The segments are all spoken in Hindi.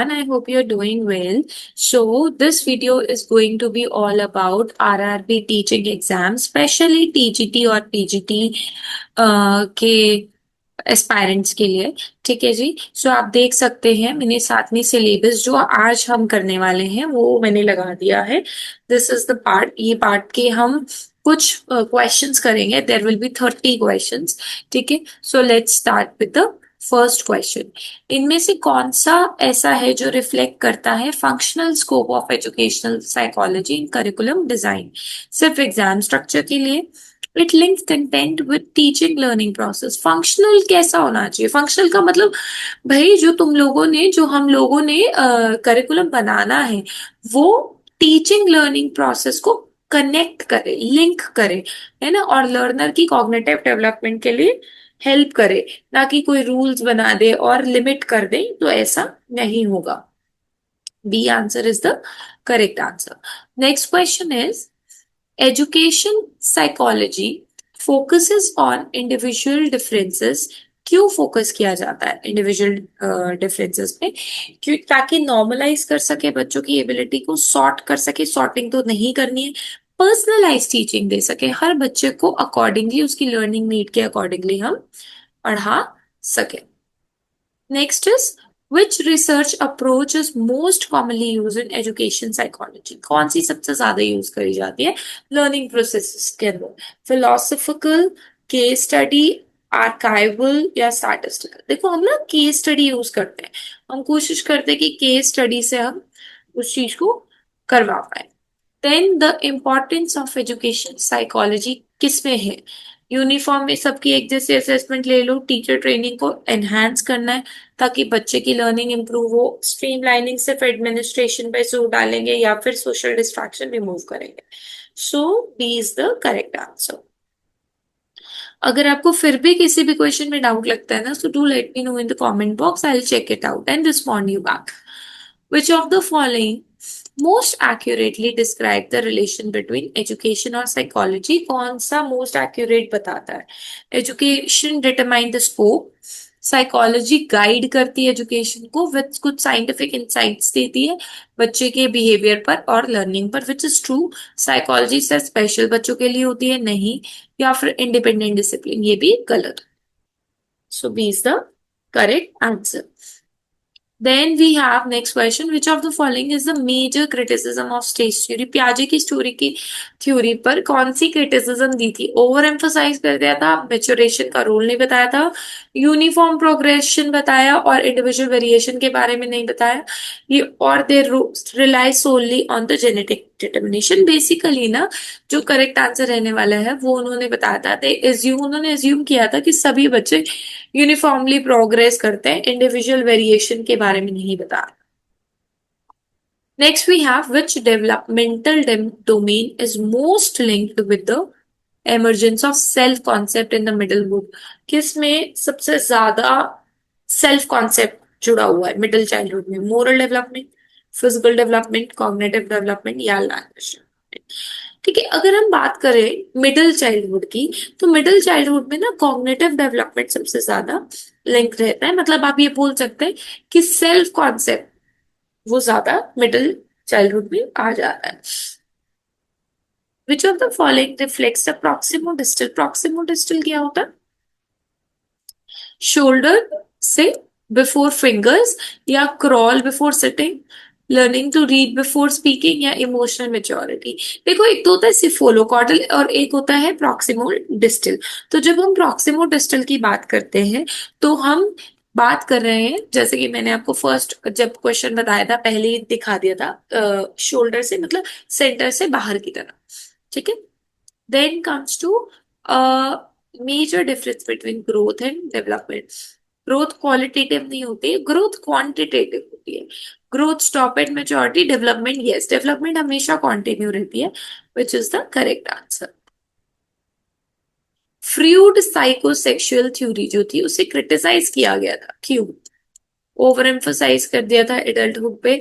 And I hope you're doing well. So, this video is going to be all about RRB teaching exams, especially TGT और PGT के एस्पायरेंट्स के लिए। ठीक है जी। सो आप देख सकते हैं मैंने साथ में सिलेबस जो आज हम करने वाले हैं वो मैंने लगा दिया है। दिस इज द पार्ट, ये पार्ट के हम कुछ क्वेश्चंस करेंगे। There will be 30 questions. ठीक है। So let's start with the first question. इनमें से कौन सा ऐसा है जो रिफ्लेक्ट करता है functional scope of educational psychology in curriculum design? सिर्फ एग्जाम स्ट्रक्चर के लिए। It links content with teaching learning process. Functional कैसा होना चाहिए? फंक्शनल का मतलब भाई जो तुम लोगों ने, जो हम लोगों ने करिकुलम बनाना है वो टीचिंग लर्निंग प्रोसेस को कनेक्ट करे, लिंक करे, है ना, और लर्नर की कॉग्निटिव डेवलपमेंट के लिए हेल्प करे, ना कि कोई रूल्स बना दे और लिमिट कर दे। तो ऐसा नहीं होगा। B answer is the correct answer. Next question is education psychology focuses on individual differences. क्यों फोकस किया जाता है इंडिविजुअल डिफरेंसेस पे? क्यों? ताकि नॉर्मलाइज कर सके, बच्चों की एबिलिटी को सॉर्ट कर सके। सॉर्टिंग तो नहीं करनी है, पर्सनलाइज टीचिंग दे सके हर बच्चे को अकॉर्डिंगली, उसकी लर्निंग नीड के अकॉर्डिंगली हम पढ़ा सके। Next is which research approach is most commonly use in education psychology? कौन सी सबसे ज्यादा यूज करी जाती है लर्निंग प्रोसेस के अंदर? फिलोसफिकल, केस स्टडी, आर्काइवल या स्टैटिस्टिकल? देखो हम ना केस स्टडी यूज करते हैं, हम कोशिश करते हैं कि केस स्टडी से हम उस चीज को करवा पाए। Then the importance of education psychology किसमें है? यूनिफॉर्म में सबकी एक जैसे असेसमेंट ले लो, टीचर ट्रेनिंग को एनहांस करना है ताकि बच्चे की लर्निंग इंप्रूव हो, स्ट्रीमलाइनिंग सिर्फ एडमिनिस्ट्रेशन पे जोर डालेंगे या फिर सोशल डिस्ट्रैक्शन रिमूव करेंगे? So B is the correct answer. अगर आपको फिर भी किसी भी क्वेश्चन में डाउट लगता है ना, so do let me know in the comment box. I'll check it out and respond you back. Which of the following most accurately describe the relation between education और psychology? कौन सा most accurate बताता है? Education determine the scope, psychology guide करती है एजुकेशन को विद कुछ साइंटिफिक इंसाइट्स देती है बच्चे के बिहेवियर पर और लर्निंग पर, विच इज ट्रू। साइकोलॉजी से स्पेशल बच्चों के लिए होती है, नहीं। या फिर इंडिपेंडेंट डिसिप्लिन, ये भी गलत। So B is the correct answer. Then we have next question. Which of the following is the major criticism of stage theory? प्याजे की स्टोरी की थ्योरी पर कौन सी क्रिटिसिज्म दी थी? ओवर एम्फोसाइज कर दिया था, मेचुरेशन का रूल नहीं बताया था, यूनिफॉर्म प्रोग्रेशन बताया और इंडिविजुअल वेरिएशन के बारे में नहीं बताया, ये और they rely solely on the genetic determination. Basically ना जो करेक्ट आंसर रहने वाला है वो उन्होंने बताया था। उन्होंने एज्यूम किया था कि सभी बच्चे यूनिफॉर्मली प्रोग्रेस करते हैं, इंडिविजुअल वेरिएशन के बारे में नहीं बता। Next we have which developmental domain is most linked with the emergence of self concept in the middle group? किसमें सबसे ज्यादा सेल्फ कॉन्सेप्ट जुड़ा हुआ है मिडिल चाइल्डहुड में? Moral development, physical development, cognitive development या लैंग्वेज? ठीक है, अगर हम बात करें मिडिल चाइल्डहुड की, तो मिडिल चाइल्डहुड में ना कॉग्निटिव डेवलपमेंट सबसे ज्यादा लिंक रहता है। मतलब आप ये बोल सकते हैं कि सेल्फ कॉन्सेप्ट वो ज्यादा मिडिल चाइल्डहुड में आ जाता है। Which of the following reflects the proximo distal? Proximo distal क्या होता है? शोल्डर से बिफोर फिंगर्स, या crawl before sitting, learning to read before speaking, या इमोशनल मेच्योरिटी? देखो एक तो होता है सिफोलोकॉर्डल और एक होता है प्रॉक्सिमो डिस्टल। तो जब हम प्रॉक्सिमो डिस्टल की बात करते हैं तो हम बात कर रहे हैं, जैसे कि मैंने आपको फर्स्ट जब क्वेश्चन बताया था पहले ही दिखा दिया था, शोल्डर से मतलब सेंटर से बाहर की तरफ। ठीक है। Then comes to major difference between growth and development. Growth qualitative नहीं होती है, ग्रोथ क्वांटिटेटिव होती है। Growth stop at maturity, development yes, development हमेशा कंटिन्यू रहती है, which is the correct answer. Freud psychosexual theory जो थी उसे क्रिटिसाइज किया गया था, क्यों? ओवर एम्फोसाइज कर दिया था एडल्टहुड पे,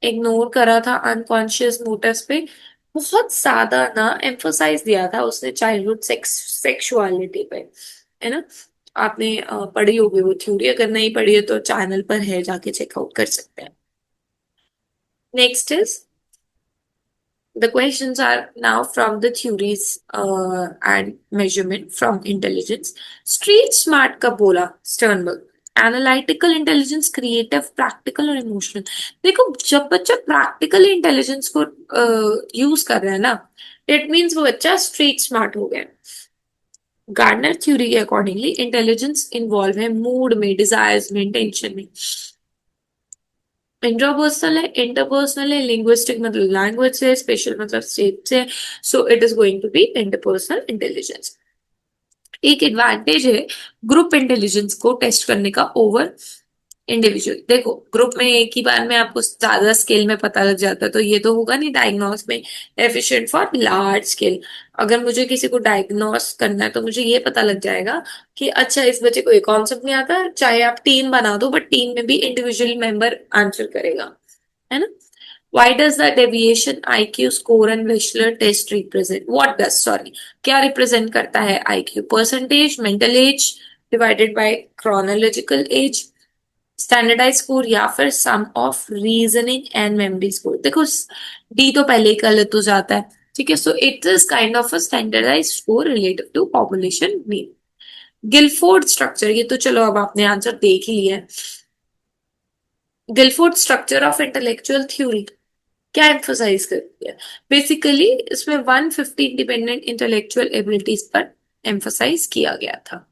इग्नोर करा था अनकॉन्शियस मोटिव्स पे, बहुत ज्यादा ना एम्फोसाइज दिया था उसने चाइल्डहुड सेक्सुअलिटी पे, है ना। आपने पढ़ी होगी वो थ्योरी, अगर नहीं पढ़ी है तो चैनल पर है, जाके चेकआउट कर सकते हैं। Next is the questions are now from the theories and measurement from intelligence. Street smart का बोला Sternberg, analytical intelligence, creative, practical और इमोशनल। देखो जब बच्चा प्रैक्टिकल इंटेलिजेंस को यूज कर रहा है ना, इट मीन्स वो बच्चा स्ट्रीट स्मार्ट हो गया। गार्डनर थ्योरी के अकॉर्डिंगली इंटेलिजेंस इन्वॉल्व है मूड में, डिजायर्स में, इंटेंशन में। इंट्रापर्सनल है, इंटरपर्सनल है, लिंग्विस्टिक मतलब लैंग्वेज से, स्पेशल मतलब स्टेट से। So it is going to be interpersonal intelligence. एक एडवांटेज है ग्रुप इंटेलिजेंस को टेस्ट करने का ओवर इंडिविजुअल। देखो ग्रुप में एक ही बार में आपको ज्यादा स्केल में पता लग जाता है, तो ये तो होगा नहीं डायग्नोस में एफिशिएंट फॉर लार्ज स्केल। अगर मुझे किसी को डायग्नोस करना है तो मुझे ये पता लग जाएगा कि अच्छा इस बच्चे को ये कॉन्सेप्ट नहीं आता, चाहे आप टीम बना दो बट टीम में भी इंडिविजुअल मेंबर आंसर करेगा, है ना। Why does the deviation IQ score and Wechsler test represent? What does, sorry, क्या represent करता है IQ? Percentage, mental age divided by chronological age, standardise score या फिर sum of reasoning and memory score. देखो डी तो पहले ही गलत हो जाता है, ठीक है। So it is kind of a standardise score related to population mean. Guilford structure, ये तो चलो अब आपने आंसर देख ही लिया है। Guilford structure of intellectual theory क्या एम्फोसाइज करती है? बेसिकली इसमें 150 इंडिपेंडेंट इंटेलेक्चुअल एबिलिटीज पर एम्फोसाइज किया गया था।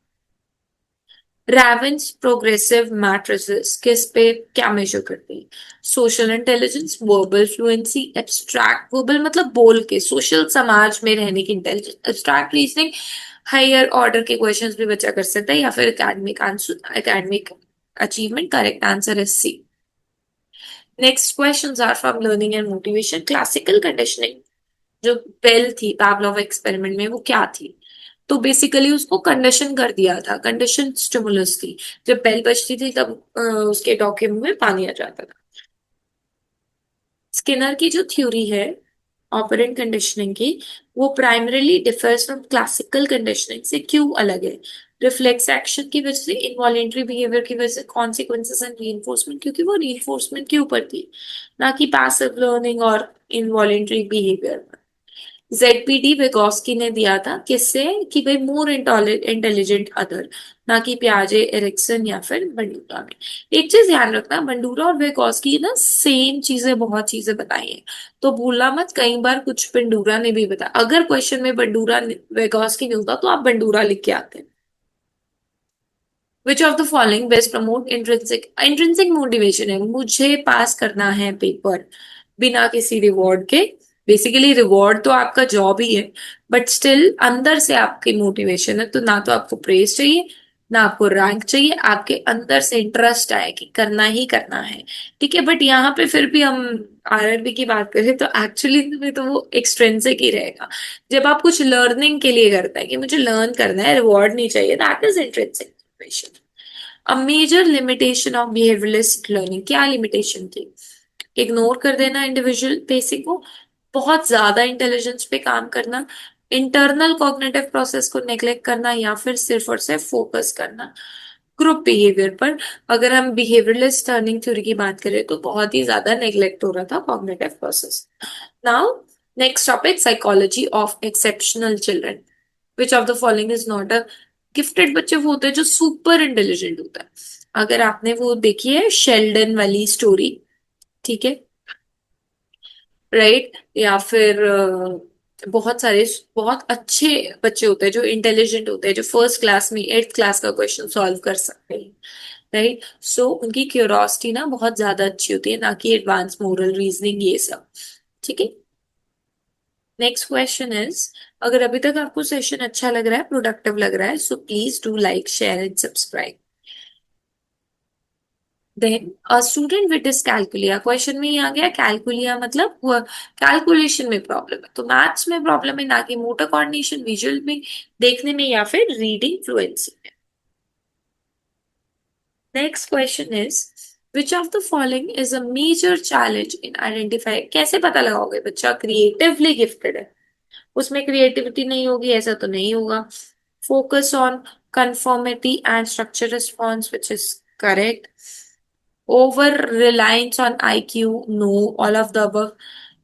रैवेंस प्रोग्रेसिव मैट्रिसेस किस पे क्या मेजर करते हैं? Social intelligence, verbal fluency, abstract verbal मतलब बोल के सोशल समाज में रहने की intelligence, abstract reasoning, higher order के क्वेश्चंस भी बच्चा कर सकता है, या फिर academic answer, academic achievement. Correct answer is C. Next questions are from learning and motivation. Classical conditioning जो बेल थी पावलोव एक्सपेरिमेंट में, वो क्या थी? तो बेसिकली उसको कंडीशन कर दिया था, कंडीशन स्टिमुलस थी। जब बेल बजती थी तब उसके डॉक्यूमेंट में पानी आ जाता था। स्किनर की जो थ्योरी है ऑपरेंट कंडीशनिंग की, वो primarily differs from classical conditioning से क्यों अलग है? रिफ्लेक्स एक्शन की वजह से, इनवॉलेंट्री बिहेवियर की वजह से, कॉन्सिक्वेंसेस एंड रीइंफोर्समेंट, क्योंकि वो रीइंफोर्समेंट के ऊपर थी, ना कि पैसिव लर्निंग और इनवॉलेंट्री बिहेवियर। जेडपीडी वेगोस्की ने दिया था किससे? कि भाई मोर इंटेलिजेंट अदर, ना कि पियाजे, एरिक्सन या फिर बंडूरा में। एक चीज ध्यान रखना, बंडूरा और वेगोस्की ना सेम चीजें, बहुत चीजें बताई हैं, तो भूलना मत कई बार कुछ बंडूरा ने भी बताया। अगर क्वेश्चन में बंडूरा वेगोस्की नहीं होता तो आप बंडूरा लिख के आते हैं। विच of the following best promote intrinsic? Intrinsic motivation है, मुझे पास करना है पेपर बिना किसी रिवॉर्ड के। बेसिकली रिवॉर्ड तो आपका जॉब ही है, बट स्टिल अंदर से आपकी मोटिवेशन है, तो ना तो आपको प्रेज चाहिए ना आपको रैंक चाहिए, आपके अंदर से इंटरेस्ट आए कि करना ही करना है, ठीक है। बट यहाँ पे फिर भी हम आरआरबी की बात करें तो एक्चुअली में तो वो एक्सट्रिंसिक ही रहेगा। जब आप कुछ लर्निंग के लिए करते हैं कि मुझे लर्न करना है, रिवॉर्ड नहीं चाहिए, that is intrinsic motivation. A major limitation of behaviouralist learning, क्या लिमिटेशन थी? इग्नोर कर देना इंडिविजुअल बेसिक को, बहुत ज्यादा इंटेलिजेंस पे काम करना, इंटरनल कॉग्निटिव प्रोसेस को नेग्लेक्ट करना, या फिर सिर्फ और सिर्फ फोकस करना ग्रुप बिहेवियर पर। अगर हम बिहेवियरलिस्ट लर्निंग थ्योरी की बात करें तो बहुत ही ज्यादा नेग्लेक्ट हो रहा था cognitive process. Now next topic, psychology of exceptional children. Which of the following is not a gifted? बच्चे वो होते हैं जो सुपर इंटेलिजेंट होता है। अगर आपने वो देखी है शेल्डन वाली स्टोरी, ठीक है, राइट, या फिर बहुत सारे बहुत अच्छे बच्चे होते हैं जो इंटेलिजेंट होते हैं, जो फर्स्ट क्लास में एट्थ क्लास का क्वेश्चन सॉल्व कर सकते हैं, राइट। सो उनकी क्यूरोसिटी ना बहुत ज्यादा अच्छी होती है, ना कि एडवांस मोरल रीजनिंग ये सब, ठीक है। नेक्स्ट क्वेश्चन इज, अगर अभी तक आपको सेशन अच्छा लग रहा है, प्रोडक्टिव लग रहा है, so please do like, share and subscribe. Then a student with dyscalculia, question में ही आ गया कैलकुलिया मतलब कैलकुलेशन में प्रॉब्लम है, तो मैथ्स में प्रॉब्लम है, ना कि मोटर कोऑर्डिनेशन, विजुअल में, देखने में, या फिर रीडिंग फ्लुएंसी में। Next question is, which of the following is a major challenge in identify? कैसे पता लगाओगे बच्चा क्रिएटिवली गिफ्टेड है? उसमें क्रिएटिविटी नहीं होगी ऐसा तो नहीं होगा। Focus on conformity and structure response, which is correct. Over reliance on IQ, no, all of the above.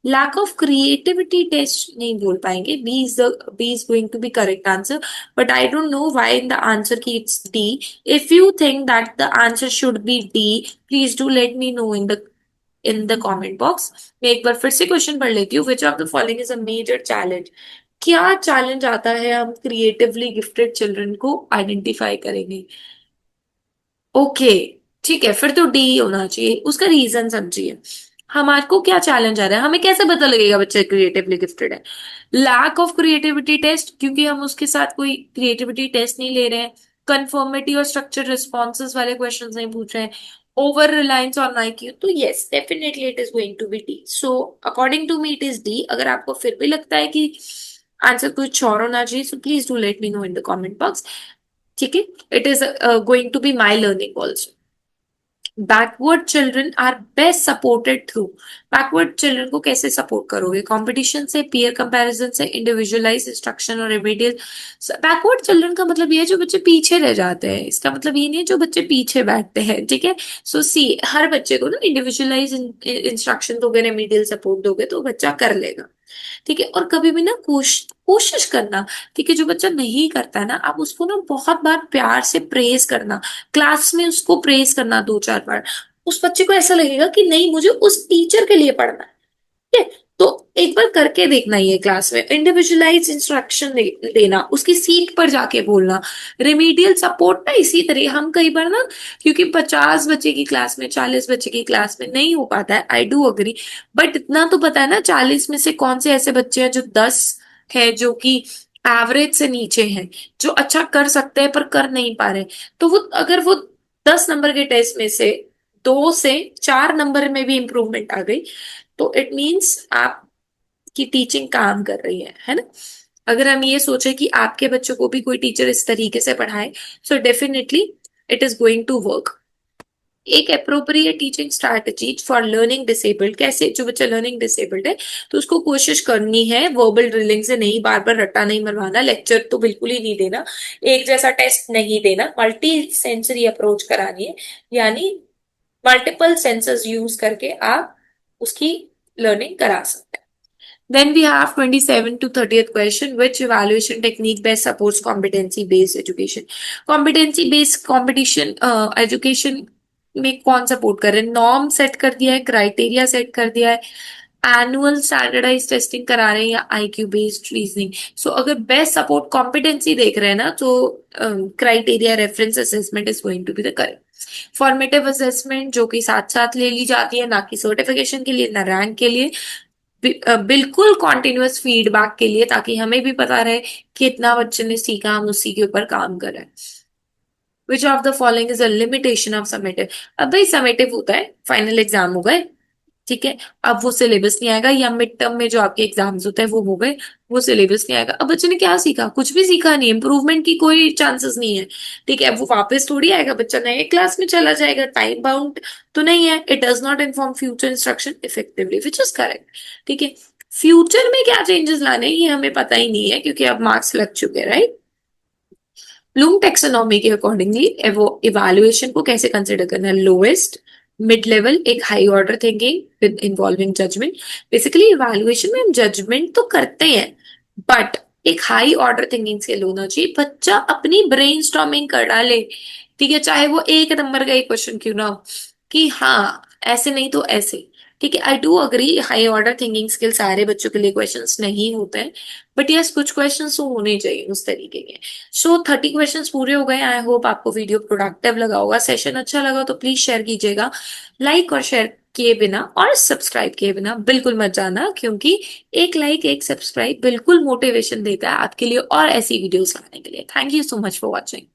Lack of creativity test, नहीं बोल पाएंगे. B is going to be correct answer. But I don't know why in the answer key it's D. If you think that the answer should be D, please do let me know in the comment box. मैं एक बार फिर से क्वेश्चन पढ़ लेती हूँ. Which of the following is a major challenge? क्या चैलेंज आता है हम क्रिएटिवली गिफ्टेड चिल्ड्रन को आइडेंटिफाई करेंगे? ओके, ठीक है, फिर तो डी होना चाहिए. उसका रीजन समझिए. हमारे को क्या चैलेंज आ रहा है? हमें कैसे पता लगेगा बच्चा क्रिएटिवली गिफ्टेड है? लैक ऑफ क्रिएटिविटी टेस्ट, क्योंकि हम उसके साथ कोई क्रिएटिविटी टेस्ट नहीं ले रहे हैं. कंफर्मिटी और स्ट्रक्चर रिस्पॉन्सेज वाले क्वेश्चन नहीं पूछ रहे हैं. ओवर रिलायंस ऑन IQ, तो yes definitely it is going to be D. So according to me it is D. अगर आपको फिर भी लगता है कि आंसर कुछ और होना चाहिए, so please do let me know in the comment box. ठीक है, it is going to be my learning also. Backward children are best supported through. Backward children को कैसे सपोर्ट करोगे? कंपटीशन से, पीयर कंपैरिजन से, इंडिविजुअलाइज इंस्ट्रक्शन और रिमेडियल. बैकवर्ड चिल्ड्रन का मतलब ये है जो बच्चे पीछे रह जाते हैं. इसका मतलब ये नहीं है जो बच्चे पीछे बैठते हैं. ठीक है, सो सी हर बच्चे को ना इंडिविजुअलाइज इंस्ट्रक्शन दोगे, रेमेडियल सपोर्ट दोगे तो बच्चा कर लेगा. ठीक है, और कभी भी ना कोशिश करना. ठीक है, जो बच्चा नहीं करता है ना, आप उसको ना बहुत बार प्यार से प्रेज करना. क्लास में उसको प्रेज करना 2-4 बार. उस बच्चे को ऐसा लगेगा कि नहीं, मुझे उस टीचर के लिए पढ़ना है. ठीक है, तो एक बार करके देखना. ये क्लास में इंडिविजुअलाइज इंस्ट्रक्शन देना, उसकी सीट पर जाके बोलना. रेमीडियल सपोर्ट ना इसी तरह हम कई बार ना, क्योंकि 50 बच्चे की क्लास में, 40 बच्चे की क्लास में नहीं हो पाता है, आई डू अग्री. बट इतना तो पता है ना, 40 में से कौन से ऐसे बच्चे हैं जो 10 है, जो कि एवरेज से नीचे हैं, जो अच्छा कर सकते हैं पर कर नहीं पा रहे. तो वो अगर वो 10 नंबर के टेस्ट में से 2 से 4 नंबर में भी इंप्रूवमेंट आ गई, तो इट मीन्स आपकी टीचिंग काम कर रही है ना. अगर हम ये सोचे कि आपके बच्चों को भी कोई टीचर इस तरीके से पढ़ाए, so definitely it is going to work. एक appropriate teaching strategy for learning disabled. कैसे? जो बच्चा लर्निंग डिसेबल्ड है तो उसको कोशिश करनी है वर्बल ड्रिलिंग से नहीं, बार बार रट्टा नहीं मरवाना, लेक्चर तो बिल्कुल ही नहीं देना, एक जैसा टेस्ट नहीं देना, मल्टी सेंसरी अप्रोच करानी है. यानी मल्टीपल सेंसर्स यूज करके आप उसकी लर्निंग करा सकते हैं. Then we have 27 to 30th question. Which evaluation technique best supports competency based education? Competency based competition education में कौन सपोर्ट कर रहे हैं? नॉर्म सेट कर दिया है, क्राइटेरिया सेट कर दिया है, एनुअल स्टैंडर्डाइज टेस्टिंग करा रहे हैं, या IQ बेस्ड रीजनिंग. सो अगर बेस्ट सपोर्ट कॉम्पिटेंसी देख रहे हैं ना, तो criteria reference assessment is going to be the correct. Formative assessment जो कि साथ साथ ले ली जाती है, ना कि सर्टिफिकेशन के लिए, ना रैंक के लिए. बिल्कुल कॉन्टिन्यूअस फीडबैक के लिए, ताकि हमें भी पता रहे कि इतना बच्चे ने सीखा, हम उसी के ऊपर काम कर रहे हैं. विच of the following is a limitation of summative. अब भाई समेटिव होता है, फाइनल एग्जाम हो गए, ठीक है, अब वो सिलेबस नहीं आएगा, या मिड टर्म में जो आपके एग्जाम्स होते हैं वो हो गए, वो सिलेबस नहीं आएगा. अब बच्चे ने क्या सीखा? कुछ भी सीखा नहीं, इंप्रूवमेंट की कोई चांसेस नहीं है. ठीक है, अब वो वापस थोड़ी आएगा, बच्चा नए क्लास में चला जाएगा, टाइम बाउंड तो नहीं है. It does not inform future instruction effectively, which is correct. ठीक है, फ्यूचर में क्या चेंजेस लाने हैं ये हमें पता ही नहीं है, क्योंकि अब मार्क्स लग चुके हैं, राइट. ब्लूम टेक्सोनॉमी के अकॉर्डिंगली वो इवैल्यूएशन को कैसे कंसिडर करना है? लोएस्ट, मिड लेवल, एक high order thinking with involving judgement. Basically evaluation में हम जजमेंट तो करते हैं, बट एक हाई ऑर्डर थिंकिंग स्किल होना चाहिए. बच्चा अपनी ब्रेन स्टॉर्मिंग कर डाले. ठीक है, चाहे वो 1 नंबर का एक क्वेश्चन क्यों ना हो, कि हाँ ऐसे नहीं तो ऐसे. ठीक है, I do agree high order thinking skill सारे बच्चों के लिए क्वेश्चंस नहीं होते हैं, बट यस कुछ क्वेश्चंस तो होने चाहिए उस तरीके के. सो 30 क्वेश्चंस पूरे हो गए. आई होप आपको वीडियो प्रोडक्टिव लगा होगा, सेशन अच्छा लगा तो प्लीज शेयर कीजिएगा. लाइक और शेयर किए बिना और सब्सक्राइब किए बिना बिल्कुल मत जाना, क्योंकि एक लाइक एक सब्सक्राइब बिल्कुल मोटिवेशन देता है आपके लिए और ऐसी वीडियोस लाने के लिए. Thank you so much for watching.